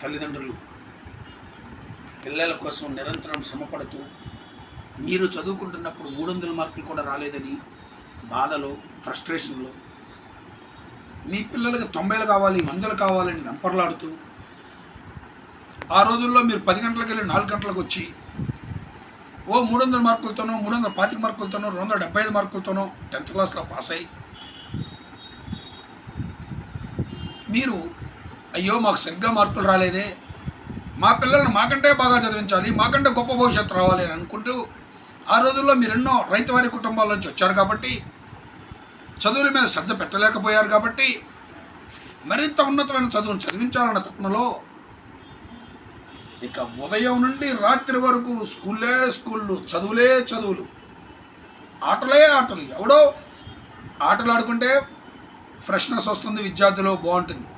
తల్లిదండ్రులు పిల్లల కోసం నిరంతరం శ్రమపడుతూ మీరు చదువుకుంటున్నప్పుడు 300 మార్కులు కూడా రాలేదని బాధలో, ఫ్రస్ట్రేషన్లో, మీ పిల్లలకి 90లు కావాలి, 100లు కావాలని వెంపర్లాడుతూ, ఆ రోజుల్లో మీరు 10 గంటలకు వెళ్ళి 4 గంటలకు వచ్చి 300 మార్కులతోనో, 325 మార్కులతోనో, 275 మార్కులతోనో 10th క్లాస్లో పాస్ అయ్యి మీరు అయ్యో మాకు సరిగ్గా మార్కులు రాలేదే, మా పిల్లల్ని మాకంటే బాగా చదివించాలి, మాకంటే గొప్ప భవిష్యత్తు రావాలి అని అనుకుంటూ, ఆ రోజుల్లో మీరు ఎన్నో రైతువారి కుటుంబాల నుంచి వచ్చారు కాబట్టి, చదువుల మీద శ్రద్ధ పెట్టలేకపోయారు కాబట్టి, మరింత ఉన్నతమైన చదువును చదివించాలన్న తపనలో ఇక ఉదయం నుండి రాత్రి వరకు స్కూళ్ళు, చదువులే చదువులు, ఆటలే ఆటలు. ఎవడో ఆటలు ఆడుకుంటే ఫ్రెష్నెస్ వస్తుంది, విద్యార్థిలో బాగుంటుంది.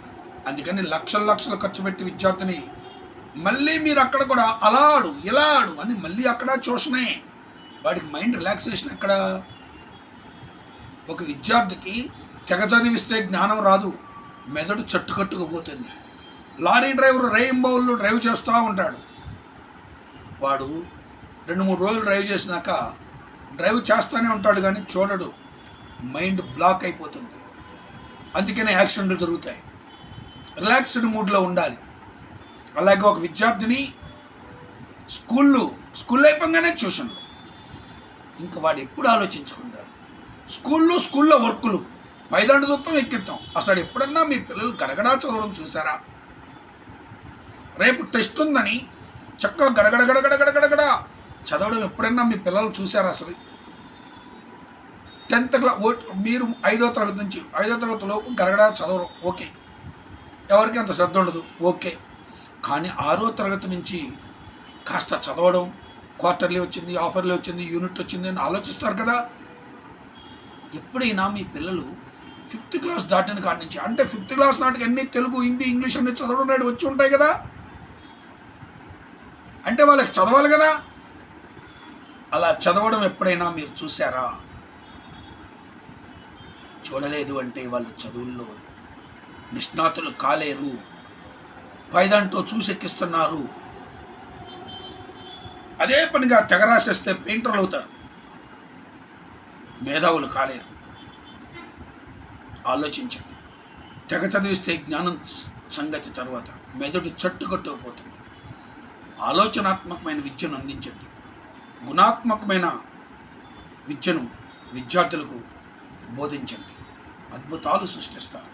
అందుకని లక్షలు ఖర్చు పెట్టి విద్యార్థిని మళ్ళీ మీరు అక్కడ కూడా అలా ఆడు ఇలా ఆడు అని మళ్ళీ అక్కడ ట్యూషనే. వాడికి మైండ్ రిలాక్సేషన్ ఎక్కడ? ఒక విద్యార్థికి తెగ చదివిస్తే జ్ఞానం రాదు, మెదడు చట్టుకట్టుకుపోతుంది. లారీ డ్రైవర్ రేయింబౌళ్ళు డ్రైవ్ చేస్తూ ఉంటాడు. వాడు 2-3 రోజులు డ్రైవ్ చేసినాక డ్రైవ్ చేస్తూనే ఉంటాడు కానీ చూడడు, మైండ్ బ్లాక్ అయిపోతుంది. అందుకనే యాక్సిడెంట్లు జరుగుతాయి. రిలాక్స్డ్ మూడ్లో ఉండాలి. అలాగే ఒక విద్యార్థిని స్కూల్ అయిపోగానే ట్యూషన్లు, ఇంకా వాడు ఎప్పుడు ఆలోచించుకుంటాడు? స్కూల్లో వర్కులు పైదండు చూస్తాం, ఎక్కిస్తాం. అసలు ఎప్పుడన్నా మీ పిల్లలు గడగడా చదవడం చూసారా? రేపు టెస్ట్ ఉందని చక్కగా గడగడ చదవడం ఎప్పుడన్నా మీ పిల్లలు చూసారా? అసలు 10th క్లాస్ మీరు 5వ తరగతి నుంచి 5వ తరగతి లోపు గడగడా చదవరు, ఓకే, ఎవరికి అంత శ్రద్ధ ఉండదు, ఓకే. కానీ 6వ తరగతి నుంచి కాస్త చదవడం, క్వార్టర్లీ వచ్చింది, హాఫర్లీ వచ్చింది, యూనిట్ వచ్చింది అని ఆలోచిస్తారు కదా. ఎప్పుడైనా మీ పిల్లలు 5th క్లాస్ దాటిన కాడి నుంచి, అంటే 5th క్లాస్ నాటికి అన్ని తెలుగు, హిందీ, ఇంగ్లీష్ అన్ని చదవడం వచ్చి ఉంటాయి కదా, అంటే వాళ్ళకి చదవాలి కదా. అలా చదవడం ఎప్పుడైనా మీరు చూసారా? చూడలేదు అంటే వాళ్ళు చదువుల్లో నిష్ణాతులు కాలేరు, పైదంటో చూసెక్కిస్తున్నారు. అదే పనిగా తెగ రాసేస్తే పెయింటర్లు అవుతారు, మేధావులు కాలేరు. ఆలోచించండి. తెగ చదివిస్తే జ్ఞానం సంగతి తర్వాత మెదడు చట్టుకట్టుకుపోతుంది. ఆలోచనాత్మకమైన విద్యను అందించండి. గుణాత్మకమైన విద్యను విద్యార్థులకు బోధించండి. అద్భుతాలు సృష్టిస్తారు.